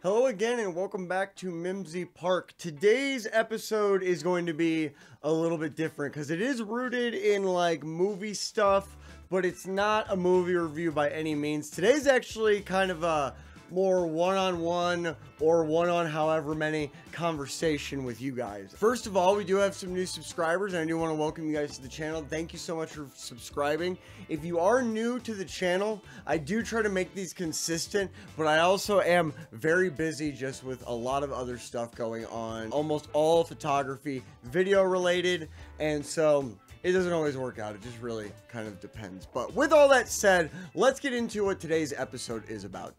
Hello again and welcome back to Mimsy Park. Today's episode is going to be a little bit different because it is rooted in like movie stuff, but it's not a movie review by any means. Today's actually kind of a more one-on-one or one-on however many conversation with you guys. First of all, we do have some new subscribers and I do want to welcome you guys to the channel. Thank you so much for subscribing. If you are new to the channel, I do try to make these consistent, but I also am very busy just with a lot of other stuff going on, almost all photography, video related, and so it doesn't always work out. It just really kind of depends. But with all that said, let's get into what today's episode is about.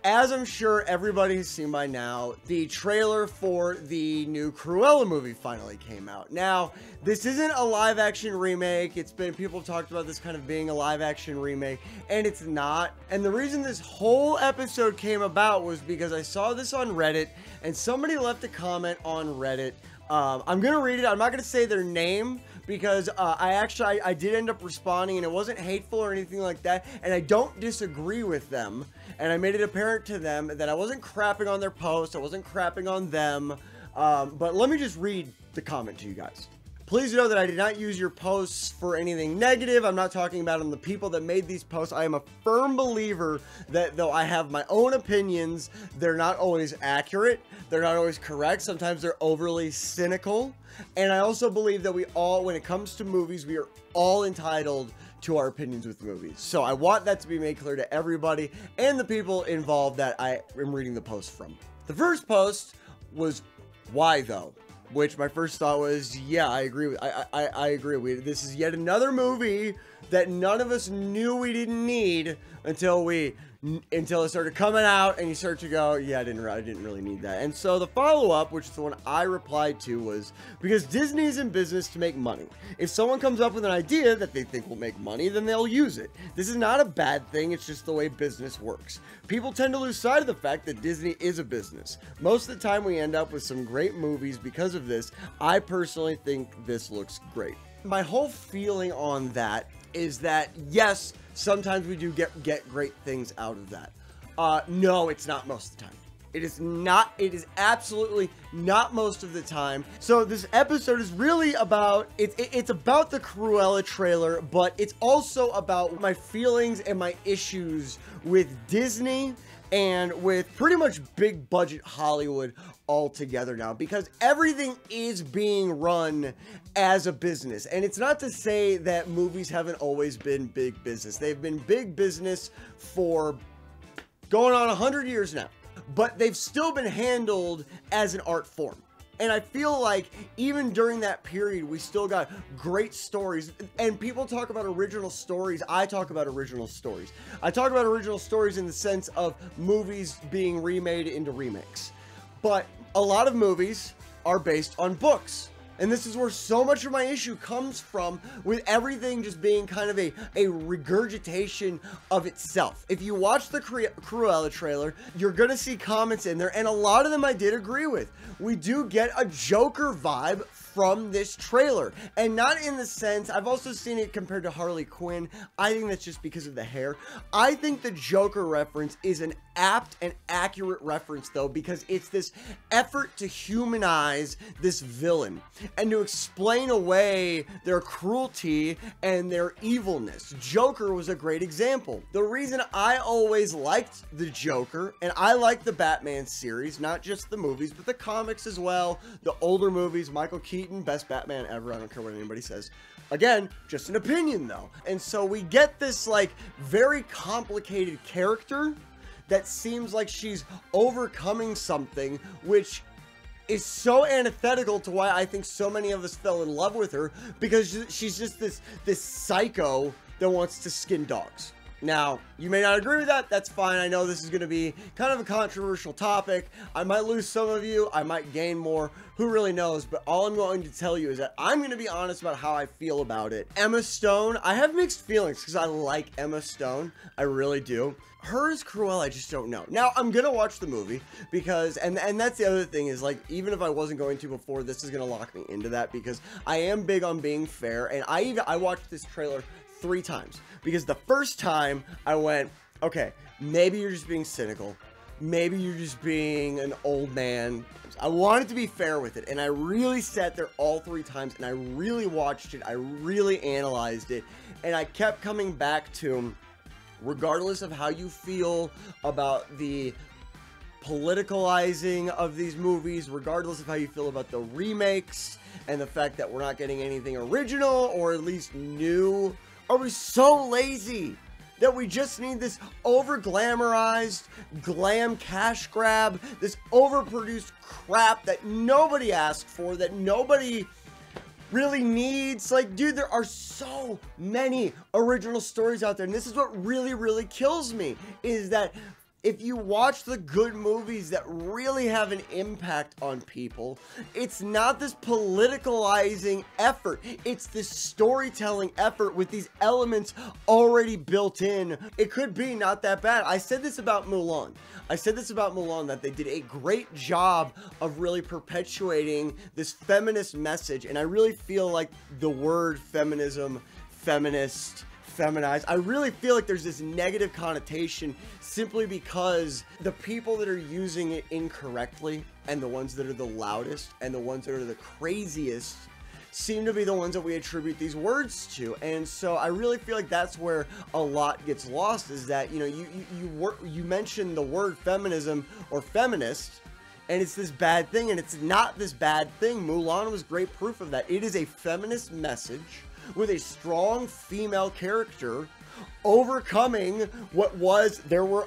As I'm sure everybody has seen by now, the trailer for the new Cruella movie finally came out. Now, this isn't a live-action remake. People have talked about this kind of being a live-action remake, and it's not. And the reason this whole episode came about was because I saw this on Reddit, and somebody left a comment on Reddit. I'm gonna read it. I'm not gonna say their name because I did end up responding, and it wasn't hateful or anything like that, and I don't disagree with them, and I made it apparent to them that I wasn't crapping on their post, I wasn't crapping on them, but let me just read the comment to you guys. Please know that I did not use your posts for anything negative. I'm not talking about the people that made these posts. I am a firm believer that though I have my own opinions, they're not always accurate. They're not always correct. Sometimes they're overly cynical. And I also believe that we all, when it comes to movies, we are all entitled to our opinions with movies. So I want that to be made clear to everybody and the people involved that I am reading the post from. The first post was, why though? Which my first thought was, yeah, I agree with. I agree. This is yet another movie that none of us knew we didn't need until it started coming out, and you start to go, yeah, I didn't really need that. And so the follow-up, which is the one I replied to, was because Disney is in business to make money. If someone comes up with an idea that they think will make money, then they'll use it. This is not a bad thing. It's just the way business works. People tend to lose sight of the fact that Disney is a business. Most of the time, we end up with some great movies because of this. I personally think this looks great. My whole feeling on that is that, yes, sometimes we do get great things out of that. No, it's not most of the time. It is not. It is absolutely not most of the time. So this episode is really about, it's about the Cruella trailer, but it's also about my feelings and my issues with Disney and with pretty much big budget Hollywood altogether now, because everything is being run as a business. And it's not to say that movies haven't always been big business. They've been big business for going on 100 years now, but they've still been handled as an art form. And I feel like even during that period, we still got great stories. And people talk about original stories. I talk about original stories. I talk about original stories in the sense of movies being remade into remakes. But a lot of movies are based on books. And this is where so much of my issue comes from, with everything just being kind of a regurgitation of itself. If you watch the Cruella trailer, you're going to see comments in there, and a lot of them I did agree with. We do get a Joker vibe from this trailer, and not in the sense, I've also seen it compared to Harley Quinn. I think that's just because of the hair. I think the Joker reference is an apt and accurate reference though, because it's this effort to humanize this villain and to explain away their cruelty and their evilness. Joker was a great example. The reason I always liked the Joker, and I like the Batman series, not just the movies, but the comics as well, the older movies, Michael Keaton, best Batman ever, I don't care what anybody says. Again, just an opinion though. And so we get this like very complicated character that seems like she's overcoming something, which is so antithetical to why I think so many of us fell in love with her, because she's just this psycho that wants to skin dogs. Now, you may not agree with that. That's fine. I know this is going to be kind of a controversial topic. I might lose some of you. I might gain more. Who really knows? But all I'm going to tell you is that I'm going to be honest about how I feel about it. Emma Stone, I have mixed feelings because I like Emma Stone. I really do. Her as Cruella, I just don't know. Now, I'm going to watch the movie because, and that's the other thing is, like, even if I wasn't going to before, this is going to lock me into that because I am big on being fair. And I watched this trailer 3 times because the first time I went, okay, maybe you're just being cynical. maybe you're just being an old man. I wanted to be fair with it, and I really sat there all 3 times, and I really watched it, I really analyzed it, and I kept coming back to, regardless of how you feel about the politicalizing of these movies, regardless of how you feel about the remakes, and the fact that we're not getting anything original, or at least new, are we so lazy that we just need this over-glamorized, glam cash grab, this overproduced crap that nobody asked for, that nobody really needs? Like, dude, there are so many original stories out there, and this is what really, really kills me, is that if you watch the good movies that really have an impact on people, it's not this politicalizing effort. It's this storytelling effort with these elements already built in. It could be not that bad. I said this about Mulan. That they did a great job of really perpetuating this feminist message. And I really feel like the word feminism, feminist, feminized, I really feel like there's this negative connotation simply because the people that are using it incorrectly, and the ones that are the loudest and the ones that are the craziest, seem to be the ones that we attribute these words to. And so I really feel like that's where a lot gets lost, is that, you know, you mention the word feminism or feminist, and it's this bad thing, and it's not this bad thing. Mulan was great proof of that. It is a feminist message with a strong female character overcoming what was, there were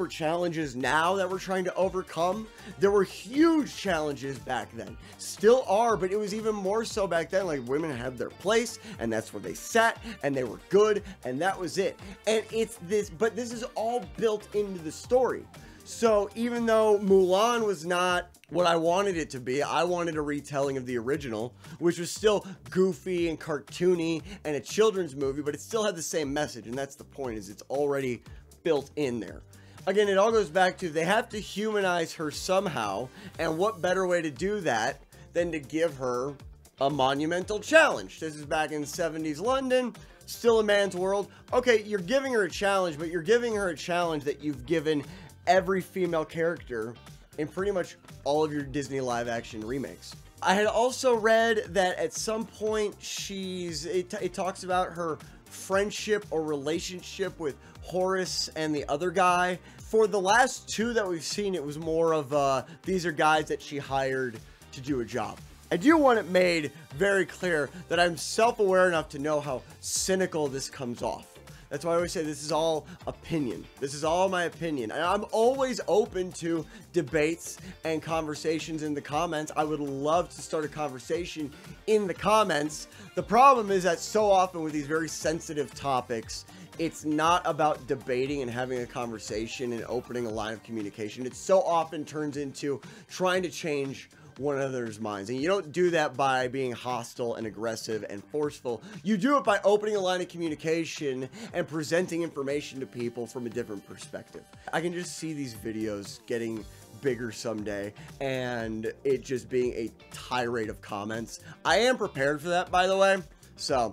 challenges now that we're trying to overcome. There were huge challenges back then, still are, but it was even more so back then. Like, women had their place, and that's where they sat, and they were good, and that was it. And it's this, but this is all built into the story. So even though Mulan was not what I wanted it to be, I wanted a retelling of the original, which was still goofy and cartoony and a children's movie, but it still had the same message, and that's the point, is it's already built in there. Again, it all goes back to, they have to humanize her somehow, and what better way to do that than to give her a monumental challenge? This is back in 70s London, still a man's world. Okay, you're giving her a challenge, but you're giving her a challenge that you've given every female character in pretty much all of your Disney live action remakes. I had also read that at some point it talks about her friendship or relationship with Horace and the other guy. For the last 2 that we've seen, it was more of these are guys that she hired to do a job. I do want it made very clear that I'm self-aware enough to know how cynical this comes off. That's why I always say this is all opinion. This is all my opinion. And I'm always open to debates and conversations in the comments. I would love to start a conversation in the comments. The problem is that so often with these very sensitive topics, it's not about debating and having a conversation and opening a line of communication. It so often turns into trying to change one another's minds, and you don't do that by being hostile and aggressive and forceful. You do it by opening a line of communication and presenting information to people from a different perspective. I can just see these videos getting bigger someday and it just being a tirade of comments. I am prepared for that, by the way. So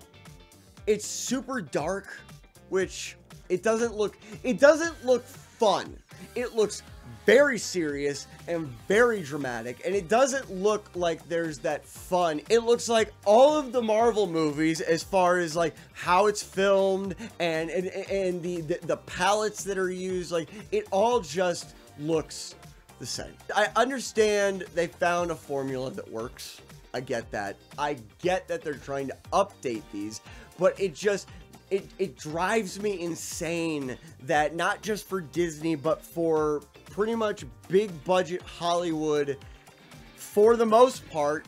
it's super dark, which it doesn't look fun. It looks very serious and very dramatic, and it doesn't look like there's that fun. It looks like all of the Marvel movies, as far as like how it's filmed and the palettes that are used. Like, it all just looks the same. I understand they found a formula that works. I get that. I get that they're trying to update these, but it just it drives me insane that not just for Disney, but for pretty much big budget Hollywood, for the most part,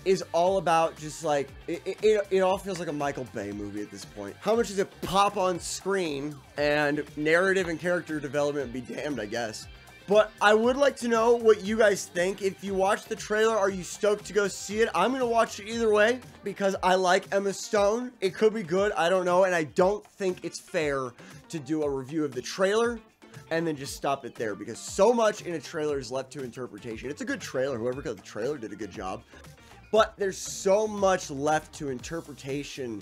is all about just like, it all feels like a Michael Bay movie at this point. How much does it pop on screen? And narrative and character development be damned, I guess. But I would like to know what you guys think. If you watched the trailer, are you stoked to go see it? I'm going to watch it either way because I like Emma Stone. It could be good. I don't know. And I don't think it's fair to do a review of the trailer and then just stop it there, because so much in a trailer is left to interpretation. It's a good trailer. Whoever got the trailer did a good job. But there's so much left to interpretation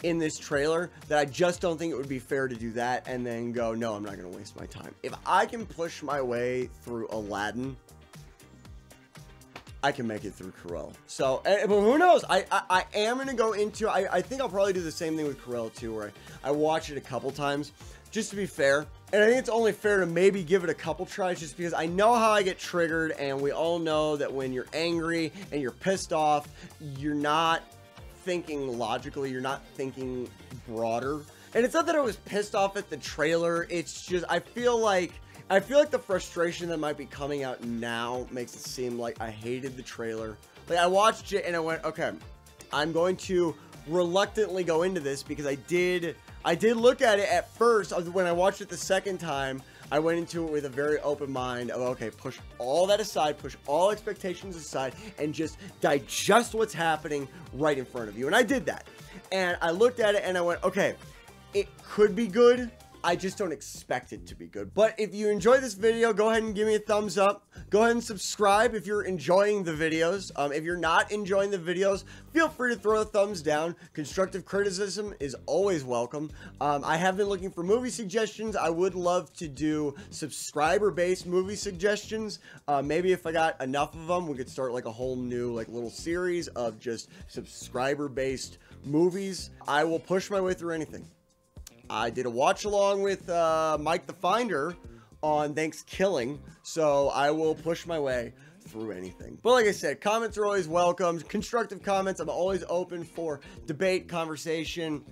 in this trailer that I just don't think it would be fair to do that and then go, no, I'm not going to waste my time. If I can push my way through Aladdin, I can make it through Cruella. So, but who knows? I am going to go into, I think I'll probably do the same thing with Cruella too, where I watch it a couple times just to be fair. And I think it's only fair to maybe give it a couple tries just because I know how I get triggered, and we all know that when you're angry and you're pissed off, you're not thinking logically, you're not thinking broader. And it's not that I was pissed off at the trailer, it's just I feel like the frustration that might be coming out now makes it seem like I hated the trailer. Like, I watched it and I went, okay, I'm going to reluctantly go into this because I did look at it at first. When I watched it the second time, I went into it with a very open mind of, okay, push all that aside, push all expectations aside, and just digest what's happening right in front of you. And I did that. And I looked at it and I went, okay, it could be good. I just don't expect it to be good. But if you enjoy this video, go ahead and give me a thumbs up. Go ahead and subscribe if you're enjoying the videos. If you're not enjoying the videos, feel free to throw a thumbs down. Constructive criticism is always welcome. I have been looking for movie suggestions. I would love to do subscriber-based movie suggestions. Maybe if I got enough of them, we could start like a whole new like little series of just subscriber-based movies. I will push my way through anything. I did a watch along with Mike the Finder on Thanksgiving, so I will push my way through anything. But like I said, comments are always welcome. Constructive comments. I'm always open for debate, conversation,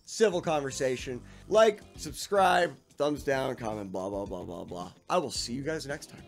civil conversation. Like, subscribe, thumbs down, comment, blah, blah, blah, blah, blah. I will see you guys next time.